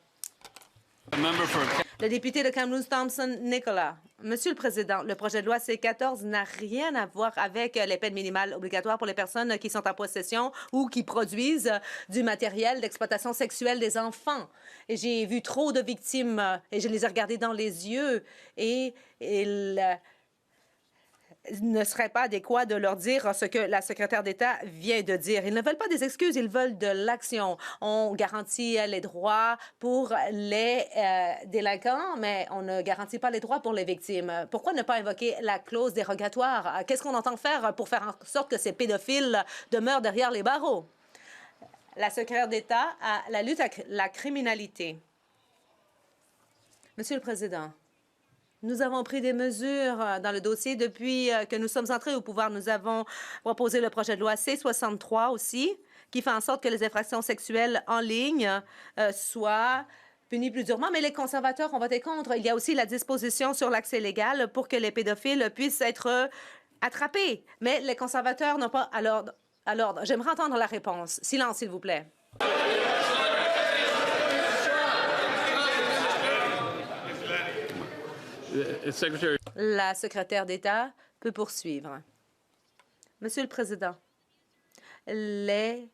Le député de Kamloops-Thompson Nicola. Monsieur le Président, le projet de loi C14 n'a rien à voir avec les peines minimales obligatoires pour les personnes qui sont en possession ou qui produisent du matériel d'exploitation sexuelle des enfants. Et j'ai vu trop de victimes et je les ai regardées dans les yeux et ne serait pas adéquat de leur dire ce que la secrétaire d'État vient de dire. Ils ne veulent pas des excuses, ils veulent de l'action. On garantit les droits pour les délinquants, mais on ne garantit pas les droits pour les victimes. Pourquoi ne pas invoquer la clause dérogatoire? Qu'est-ce qu'on entend faire pour faire en sorte que ces pédophiles demeurent derrière les barreaux? La secrétaire d'État à la lutte à la criminalité. Monsieur le Président, nous avons pris des mesures dans le dossier depuis que nous sommes entrés au pouvoir. Nous avons proposé le projet de loi C-63 aussi, qui fait en sorte que les infractions sexuelles en ligne soient punies plus durement. Mais les conservateurs ont voté contre. Il y a aussi la disposition sur l'accès légal pour que les pédophiles puissent être attrapés. Mais les conservateurs n'ont pas à l'ordre. J'aimerais entendre la réponse. Silence, s'il vous plaît. La secrétaire d'État peut poursuivre. Monsieur le Président, les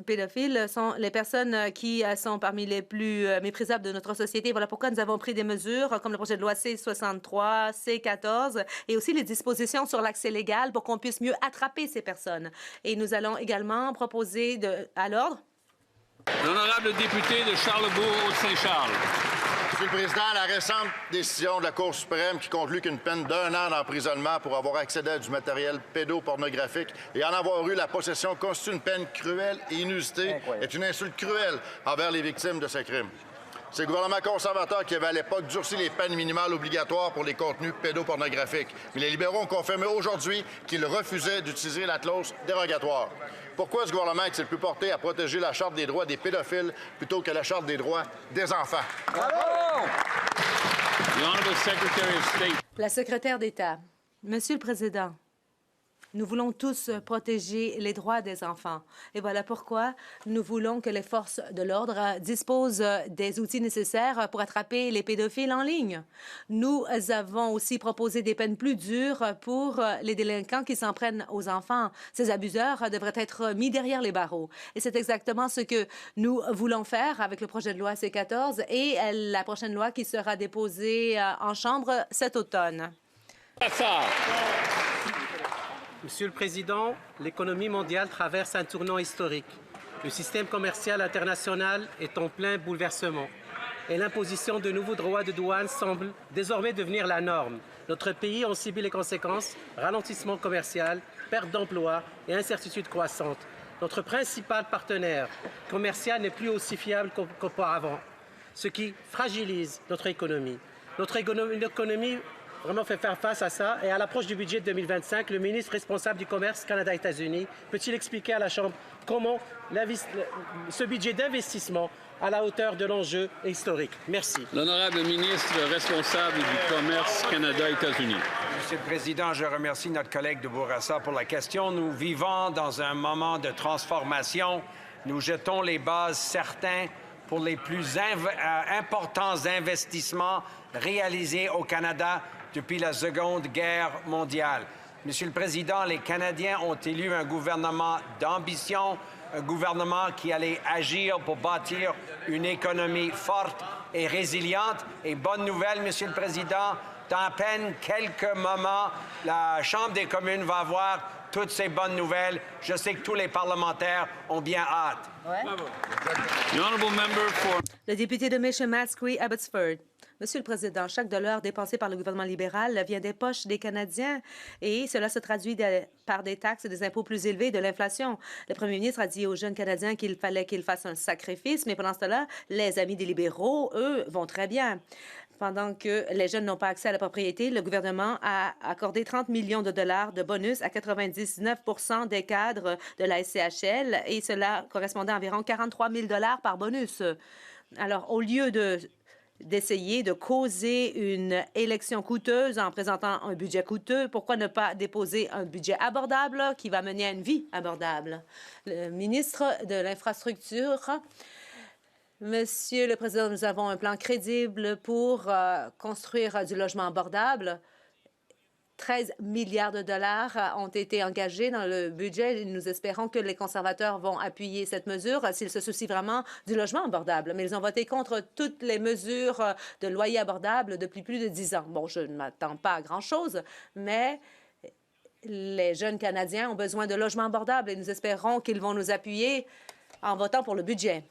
pédophiles sont les personnes qui sont parmi les plus méprisables de notre société. Voilà pourquoi nous avons pris des mesures comme le projet de loi C-63, C-14 et aussi les dispositions sur l'accès légal pour qu'on puisse mieux attraper ces personnes. Et nous allons également proposer à l'ordre. L'honorable député de Charlesbourg-Haute-Saint-Charles. Monsieur le Président, la récente décision de la Cour suprême qui conclut qu'une peine d'1 an d'emprisonnement pour avoir accédé à du matériel pédopornographique et en avoir eu la possession constitue une peine cruelle et inusitée est une insulte cruelle envers les victimes de ces crimes. C'est le gouvernement conservateur qui avait à l'époque durci les peines minimales obligatoires pour les contenus pédopornographiques. Mais les libéraux ont confirmé aujourd'hui qu'ils refusaient d'utiliser la clause dérogatoire. Pourquoi ce gouvernement est-il plus porté à protéger la Charte des droits des pédophiles plutôt que la Charte des droits des enfants? Bravo! La secrétaire d'État. Monsieur le Président, nous voulons tous protéger les droits des enfants. Et voilà pourquoi nous voulons que les forces de l'ordre disposent des outils nécessaires pour attraper les pédophiles en ligne. Nous avons aussi proposé des peines plus dures pour les délinquants qui s'en prennent aux enfants. Ces abuseurs devraient être mis derrière les barreaux. Et c'est exactement ce que nous voulons faire avec le projet de loi C-14 et la prochaine loi qui sera déposée en Chambre cet automne. Monsieur le Président, l'économie mondiale traverse un tournant historique. Le système commercial international est en plein bouleversement et l'imposition de nouveaux droits de douane semble désormais devenir la norme. Notre pays en subit les conséquences, ralentissement commercial, perte d'emplois et incertitudes croissantes. Notre principal partenaire commercial n'est plus aussi fiable qu'auparavant, ce qui fragilise notre économie. Notre économie vraiment fait faire face à ça. Et à l'approche du budget de 2025, le ministre responsable du commerce Canada-États-Unis peut-il expliquer à la Chambre comment ce budget d'investissement à la hauteur de l'enjeu historique? Merci. L'honorable ministre responsable du commerce Canada-États-Unis. Monsieur le Président, je remercie notre collègue de Bourassa pour la question. Nous vivons dans un moment de transformation. Nous jetons les bases certains pour les plus importants investissements réalisés au Canada depuis la Seconde Guerre mondiale. Monsieur le Président, les Canadiens ont élu un gouvernement d'ambition, un gouvernement qui allait agir pour bâtir une économie forte et résiliente. Et bonne nouvelle, Monsieur le Président, dans à peine quelques moments, la Chambre des communes va avoir toutes ces bonnes nouvelles. Je sais que tous les parlementaires ont bien hâte. Le député de Michamatsquoi, Abbotsford. Monsieur le Président, chaque dollar dépensé par le gouvernement libéral vient des poches des Canadiens et cela se traduit par des taxes et des impôts plus élevés de l'inflation. Le premier ministre a dit aux jeunes Canadiens qu'il fallait qu'ils fassent un sacrifice, mais pendant ce temps-là, les amis des libéraux, eux, vont très bien. Pendant que les jeunes n'ont pas accès à la propriété, le gouvernement a accordé 30 millions de dollars de bonus à 99 % des cadres de la SCHL et cela correspondait à environ 43 000 $ par bonus. Alors, au lieu d'essayer de causer une élection coûteuse en présentant un budget coûteux, pourquoi ne pas déposer un budget abordable qui va mener à une vie abordable? Le ministre de l'Infrastructure. Monsieur le Président, nous avons un plan crédible pour construire du logement abordable. 13 milliards de dollars ont été engagés dans le budget. Nous espérons que les conservateurs vont appuyer cette mesure s'ils se soucient vraiment du logement abordable. Mais ils ont voté contre toutes les mesures de loyer abordable depuis plus de 10 ans. Bon, je ne m'attends pas à grand-chose, mais les jeunes Canadiens ont besoin de logements abordables et nous espérons qu'ils vont nous appuyer en votant pour le budget.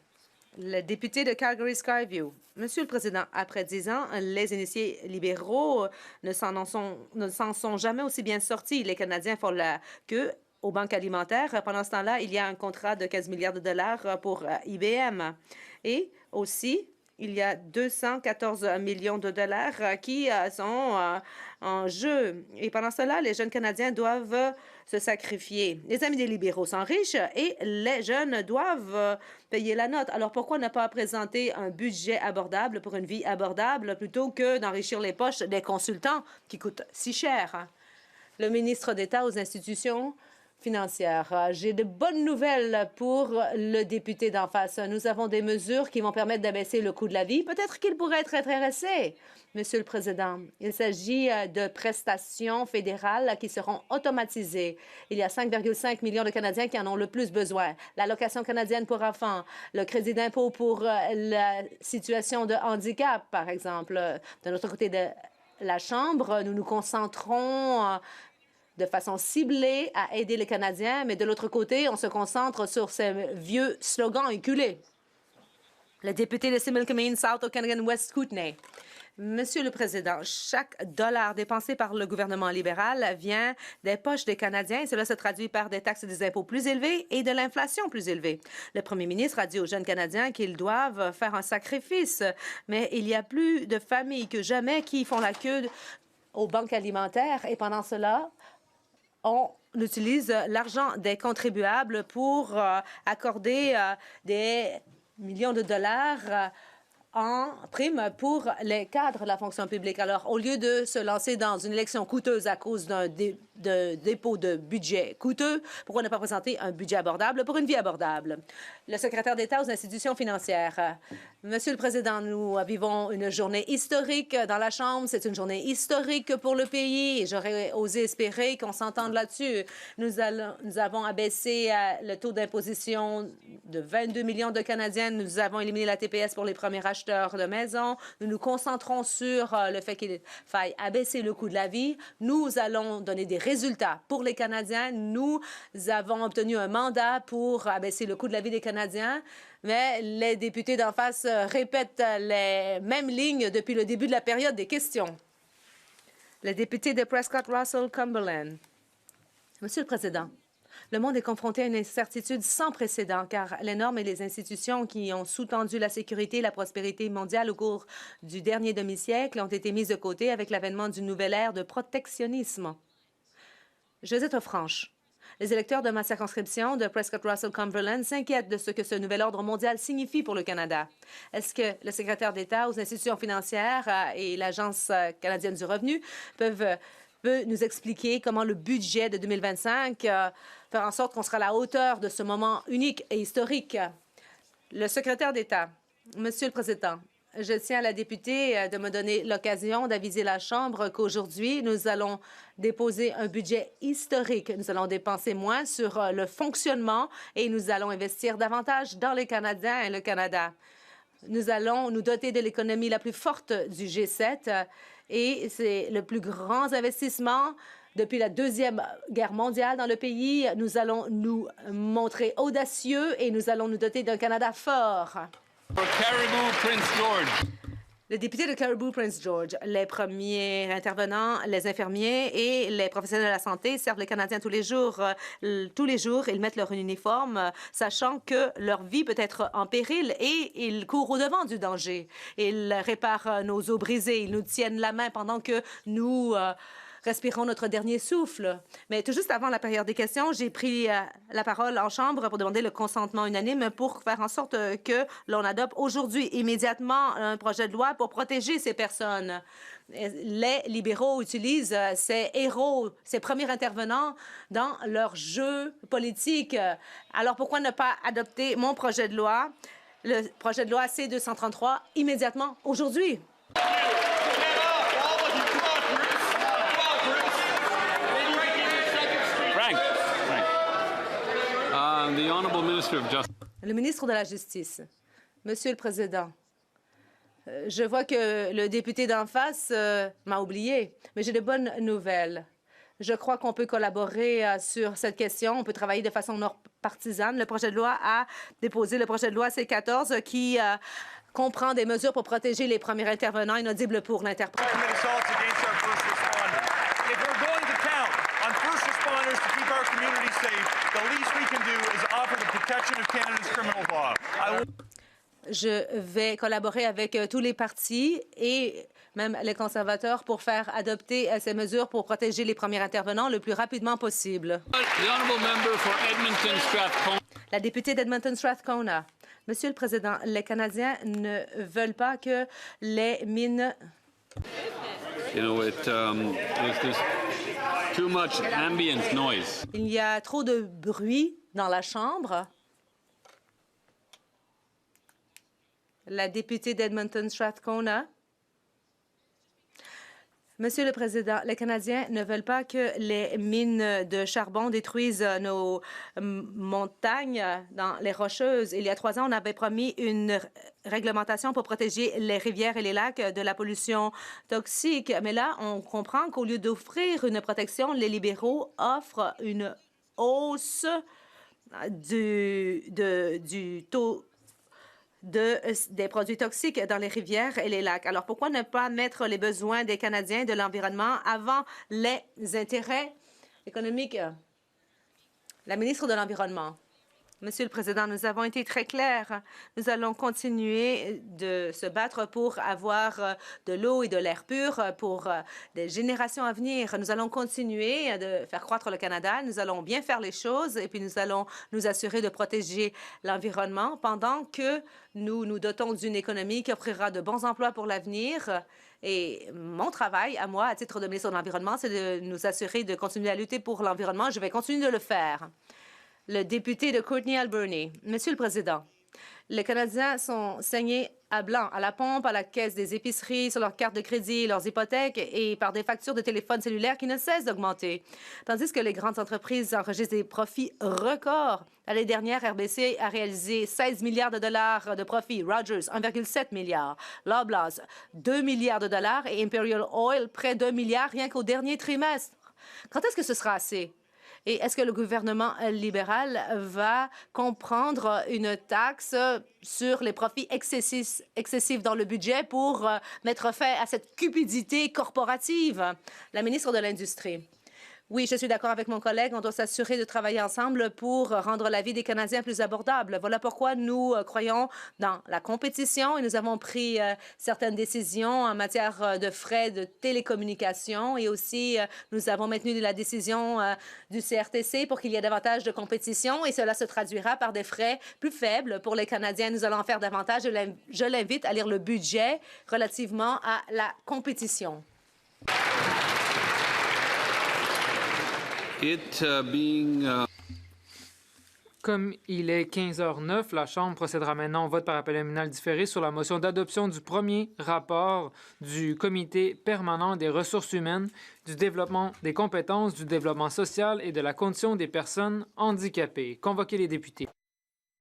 Le député de Calgary-Skyview. Monsieur le Président, après 10 ans, les initiés libéraux ne s'en sont jamais aussi bien sortis. Les Canadiens font la queue aux banques alimentaires. Pendant ce temps-là, il y a un contrat de 15 milliards de dollars pour IBM. Et aussi, il y a 214 millions de dollars qui sont en jeu. Et pendant cela, les jeunes Canadiens doivent se sacrifier. Les amis des libéraux s'enrichent et les jeunes doivent payer la note. Alors pourquoi ne pas présenter un budget abordable pour une vie abordable plutôt que d'enrichir les poches des consultants qui coûtent si cher? Le ministre d'État aux institutions financières. J'ai de bonnes nouvelles pour le député d'en face. Nous avons des mesures qui vont permettre d'abaisser le coût de la vie. Peut-être qu'il pourrait être intéressé, Monsieur le Président. Il s'agit de prestations fédérales qui seront automatisées. Il y a 5,5 millions de Canadiens qui en ont le plus besoin. L'allocation canadienne pour enfants, le crédit d'impôt pour la situation de handicap, par exemple. De notre côté de la Chambre, nous nous concentrons de façon ciblée à aider les Canadiens, mais de l'autre côté, on se concentre sur ces vieux slogans éculés. Le député de Similkameen South Okanagan West Kootenay. Monsieur le Président, chaque dollar dépensé par le gouvernement libéral vient des poches des Canadiens et cela se traduit par des taxes et des impôts plus élevés et de l'inflation plus élevée. Le premier ministre a dit aux jeunes Canadiens qu'ils doivent faire un sacrifice, mais il y a plus de familles que jamais qui font la queue aux banques alimentaires et pendant cela, on utilise l'argent des contribuables pour accorder des millions de dollars en prime pour les cadres de la fonction publique. Alors, au lieu de se lancer dans une élection coûteuse à cause d'un dépôt de budget coûteux, pourquoi ne pas présenter un budget abordable pour une vie abordable? Le secrétaire d'État aux institutions financières. Monsieur le Président, nous vivons une journée historique dans la Chambre. C'est une journée historique pour le pays et j'aurais osé espérer qu'on s'entende là-dessus. Nous avons abaissé le taux d'imposition de 22 millions de Canadiens. Nous avons éliminé la TPS pour les premiers acheteurs de maisons. Nous nous concentrons sur le fait qu'il faille abaisser le coût de la vie. Nous allons donner des résultats pour les Canadiens. Nous avons obtenu un mandat pour abaisser le coût de la vie des Canadiens. Mais les députés d'en face répètent les mêmes lignes depuis le début de la période des questions. Le député de Prescott-Russell-Cumberland. Monsieur le Président, le monde est confronté à une incertitude sans précédent car les normes et les institutions qui ont sous-tendu la sécurité et la prospérité mondiale au cours du dernier demi-siècle ont été mises de côté avec l'avènement d'une nouvelle ère de protectionnisme. Je vais être franche. Les électeurs de ma circonscription de Prescott-Russell-Cumberland s'inquiètent de ce que ce nouvel ordre mondial signifie pour le Canada. Est-ce que le secrétaire d'État aux institutions financières et l'Agence canadienne du revenu peut nous expliquer comment le budget de 2025 faire en sorte qu'on sera à la hauteur de ce moment unique et historique? Le secrétaire d'État. Monsieur le Président, je tiens à la députée de me donner l'occasion d'aviser la Chambre qu'aujourd'hui, nous allons déposer un budget historique. Nous allons dépenser moins sur le fonctionnement et nous allons investir davantage dans les Canadiens et le Canada. Nous allons nous doter de l'économie la plus forte du G7 et c'est le plus grand investissement depuis la Deuxième Guerre mondiale dans le pays. Nous allons nous montrer audacieux et nous allons nous doter d'un Canada fort. Caribou Prince George. Le député de Caribou Prince George, les premiers intervenants, les infirmiers et les professionnels de la santé servent les Canadiens tous les jours. Ils mettent leur uniforme, sachant que leur vie peut être en péril et ils courent au-devant du danger. Ils réparent nos os brisés, ils nous tiennent la main pendant que nous respirons notre dernier souffle. Mais tout juste avant la période des questions, j'ai pris la parole en Chambre pour demander le consentement unanime pour faire en sorte que l'on adopte aujourd'hui immédiatement un projet de loi pour protéger ces personnes. Les libéraux utilisent ces héros, ces premiers intervenants dans leur jeu politique. Alors pourquoi ne pas adopter mon projet de loi, le projet de loi C-233, immédiatement aujourd'hui? Le ministre de la Justice. Monsieur le Président, je vois que le député d'en face m'a oublié, mais j'ai de bonnes nouvelles. Je crois qu'on peut collaborer sur cette question. On peut travailler de façon non partisane. Le projet de loi a déposé le projet de loi C-14 qui comprend des mesures pour protéger les premiers intervenants inaudibles pour l'interprète. Je vais collaborer avec tous les partis et même les conservateurs pour faire adopter ces mesures pour protéger les premiers intervenants le plus rapidement possible. La députée d'Edmonton-Strathcona. Monsieur le Président, les Canadiens ne veulent pas que les mines... Too much ambient noise. Il y a trop de bruit dans la Chambre. La députée d'Edmonton-Strathcona. Monsieur le Président, les Canadiens ne veulent pas que les mines de charbon détruisent nos montagnes dans les Rocheuses. Il y a 3 ans, on avait promis une réglementation pour protéger les rivières et les lacs de la pollution toxique. Mais là, on comprend qu'au lieu d'offrir une protection, les libéraux offrent une hausse du taux des produits toxiques dans les rivières et les lacs. Alors, pourquoi ne pas mettre les besoins des Canadiens et de l'environnement avant les intérêts économiques? La ministre de l'Environnement. Monsieur le Président, nous avons été très clairs. Nous allons continuer de se battre pour avoir de l'eau et de l'air pur pour des générations à venir. Nous allons continuer de faire croître le Canada. Nous allons bien faire les choses et puis nous allons nous assurer de protéger l'environnement pendant que nous nous dotons d'une économie qui offrira de bons emplois pour l'avenir. Et mon travail, à moi, à titre de ministre de l'Environnement, c'est de nous assurer de continuer à lutter pour l'environnement. Je vais continuer de le faire. Le député de Courtenay-Alberni. Monsieur le Président, les Canadiens sont saignés à blanc, à la pompe, à la caisse des épiceries, sur leurs cartes de crédit, leurs hypothèques et par des factures de téléphone cellulaire qui ne cessent d'augmenter. Tandis que les grandes entreprises enregistrent des profits records. L'année dernière, RBC a réalisé 16 milliards de dollars de profits, Rogers 1,7 milliard, Loblaws 2 milliards de dollars et Imperial Oil près d'1 milliard rien qu'au dernier trimestre. Quand est-ce que ce sera assez? Et est-ce que le gouvernement libéral va comprendre une taxe sur les profits excessifs dans le budget pour mettre fin à cette cupidité corporative? La ministre de l'Industrie. Oui, je suis d'accord avec mon collègue. On doit s'assurer de travailler ensemble pour rendre la vie des Canadiens plus abordable. Voilà pourquoi nous croyons dans la compétition et nous avons pris certaines décisions en matière de frais de télécommunication et aussi nous avons maintenu la décision du CRTC pour qu'il y ait davantage de compétition et cela se traduira par des frais plus faibles pour les Canadiens. Nous allons en faire davantage. Je l'invite à lire le budget relativement à la compétition. Comme il est 15h09, la Chambre procédera maintenant au vote par appel nominal différé sur la motion d'adoption du premier rapport du Comité permanent des ressources humaines, du développement des compétences, du développement social et de la condition des personnes handicapées. Convoquez les députés.